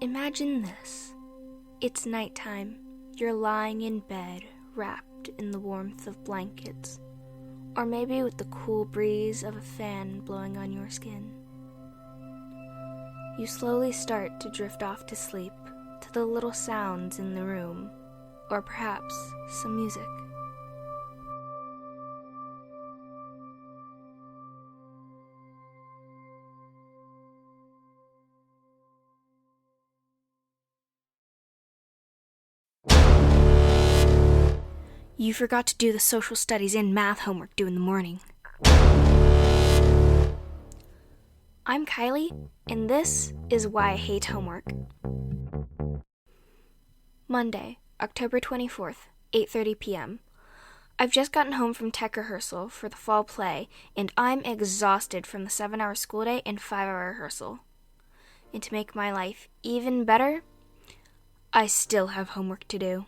Imagine this. It's nighttime. You're lying in bed, wrapped in the warmth of blankets, or maybe with the cool breeze of a fan blowing on your skin. You slowly start to drift off to sleep to the little sounds in the room, or perhaps some music. You forgot to do the social studies and math homework due in the morning. I'm Kylie, and this is Why I Hate Homework. Monday, October 24th, 8:30 p.m. I've just gotten home from tech rehearsal for the fall play, and I'm exhausted from the 7-hour school day and 5-hour rehearsal. And to make my life even better, I still have homework to do.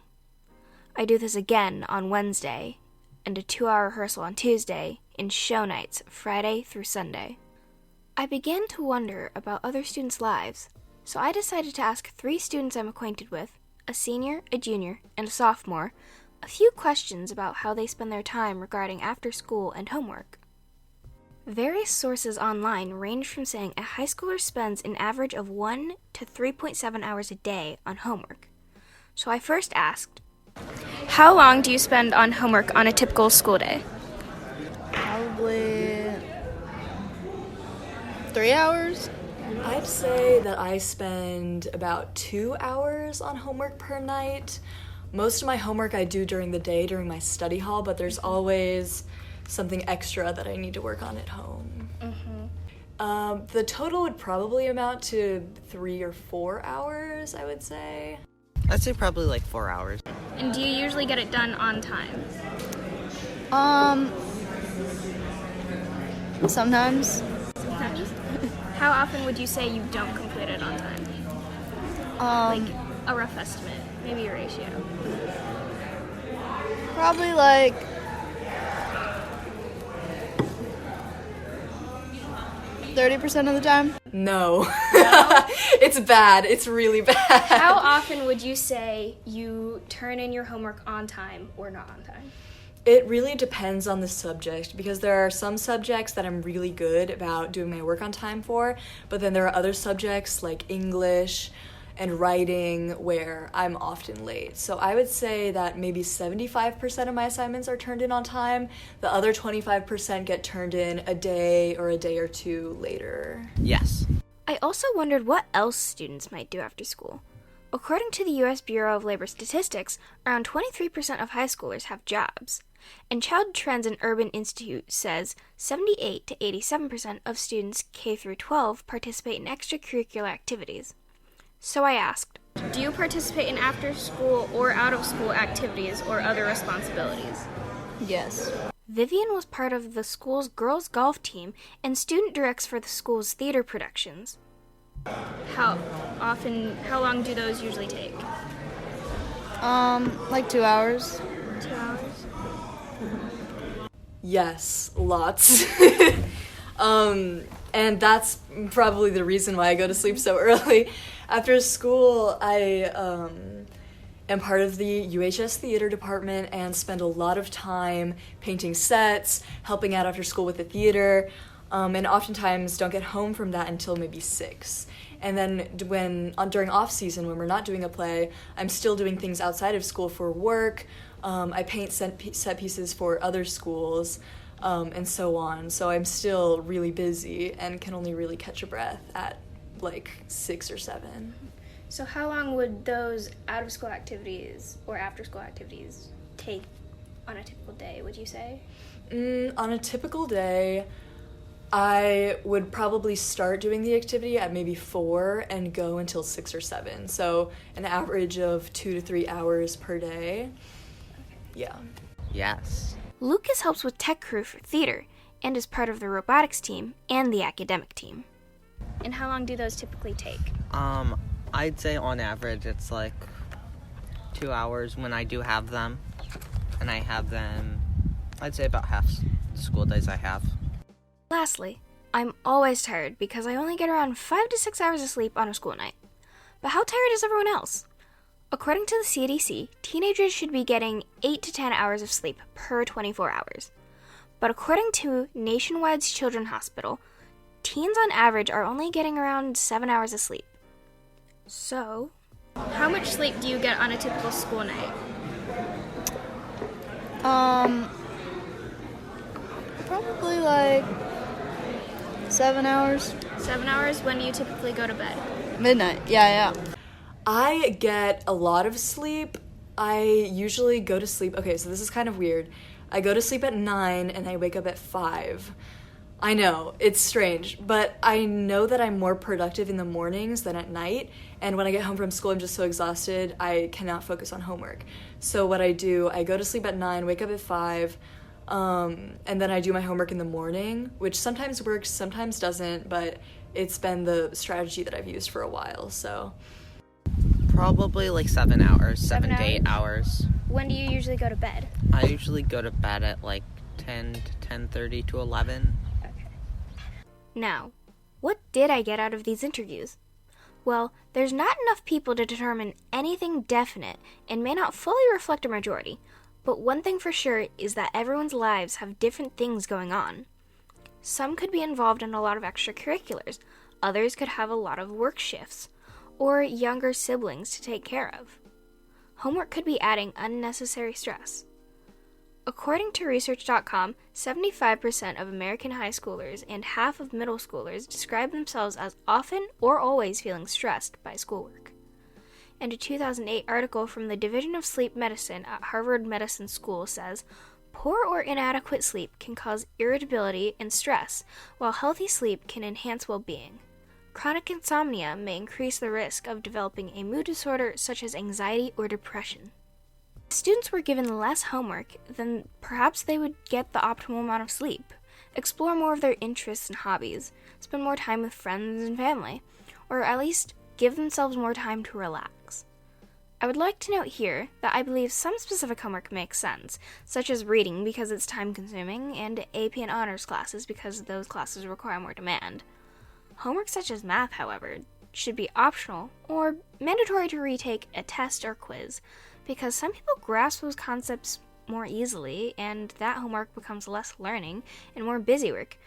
I do this again on Wednesday, and a 2-hour rehearsal on Tuesday, and show nights Friday through Sunday. I began to wonder about other students' lives, so I decided to ask 3 students I'm acquainted with, a senior, a junior, and a sophomore, a few questions about how they spend their time regarding after school and homework. Various sources online range from saying a high schooler spends an average of 1 to 3.7 hours a day on homework. So I first asked, how long do you spend on homework on a typical school day? Probably 3 hours. I'd say that I spend about 2 hours on homework per night. Most of my homework I do during the day, during my study hall, but there's always something extra that I need to work on at home. The total would probably amount to 3 or 4 hours, I would say. I'd say probably like 4 hours. And do you usually get it done on time? Sometimes. How often would you say you don't complete it on time? Like a rough estimate, maybe a ratio. Probably like 30% of the time. No. It's bad. It's really bad. How often would you say you turn in your homework on time or not on time? It really depends on the subject, because there are some subjects that I'm really good about doing my work on time for, but then there are other subjects like English and writing where I'm often late. So I would say that maybe 75% of my assignments are turned in on time. The other 25% get turned in a day or 2 later. Yes. I also wondered what else students might do after school. According to the U.S. Bureau of Labor Statistics, around 23% of high schoolers have jobs. And Child Trends and Urban Institute says 78 to 87% of students K through 12 participate in extracurricular activities. So I asked, do you participate in after-school or out-of-school activities or other responsibilities? Yes. Vivian was part of the school's girls' golf team and student directs for the school's theater productions. How long do those usually take? Like 2 hours. 2 hours? Yes, lots. And that's probably the reason why I go to sleep so early. After school, I am part of the UHS theater department and spend a lot of time painting sets, helping out after school with the theater, and oftentimes don't get home from that until maybe 6. And then during off season, when we're not doing a play, I'm still doing things outside of school for work. I paint set pieces for other schools, and so on. So I'm still really busy and can only really catch a breath at like 6 or 7. So how long would those out-of-school activities or after-school activities take on a typical day, would you say? On a typical day, I would probably start doing the activity at maybe 4 and go until 6 or 7. So an average of 2 to 3 hours per day. Yeah. Yes. Lukas helps with tech crew for theater and is part of the robotics team and the academic team. And how long do those typically take? I'd say on average it's like 2 hours when I do have them. And I have them, I'd say about half the school days I have. Lastly, I'm always tired because I only get around 5 to 6 hours of sleep on a school night. But how tired is everyone else? According to the CDC, teenagers should be getting 8 to 10 hours of sleep per 24 hours. But according to Nationwide's Children's Hospital, teens on average are only getting around 7 hours of sleep. So, how much sleep do you get on a typical school night? Probably like 7 hours. 7 hours? When do you typically go to bed? Midnight. Yeah. I get a lot of sleep. I usually go to sleep. Okay, so this is kind of weird. I go to sleep at 9 and I wake up at 5. I know, it's strange, but I know that I'm more productive in the mornings than at night, and when I get home from school, I'm just so exhausted, I cannot focus on homework. So what I do, I go to sleep at 9, wake up at 5, and then I do my homework in the morning, which sometimes works, sometimes doesn't, but it's been the strategy that I've used for a while, so. Probably like 7 hours, 7 7 to 8 hours. When do you usually go to bed? I usually go to bed at like 10 to 10:30 to 11. Now, what did I get out of these interviews? Well, there's not enough people to determine anything definite and may not fully reflect a majority, but one thing for sure is that everyone's lives have different things going on. Some could be involved in a lot of extracurriculars, others could have a lot of work shifts, or younger siblings to take care of. Homework could be adding unnecessary stress. According to Research.com, 75% of American high schoolers and half of middle schoolers describe themselves as often or always feeling stressed by schoolwork. And a 2008 article from the Division of Sleep Medicine at Harvard Medical School says, poor or inadequate sleep can cause irritability and stress, while healthy sleep can enhance well-being. Chronic insomnia may increase the risk of developing a mood disorder such as anxiety or depression. If students were given less homework, then perhaps they would get the optimal amount of sleep, explore more of their interests and hobbies, spend more time with friends and family, or at least give themselves more time to relax. I would like to note here that I believe some specific homework makes sense, such as reading because it's time-consuming, and AP and honors classes because those classes require more demand. Homework such as math, however, should be optional or mandatory to retake a test or quiz, because some people grasp those concepts more easily, and that homework becomes less learning and more busy work,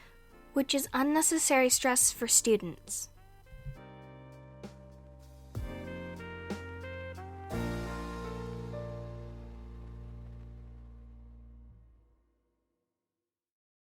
which is unnecessary stress for students.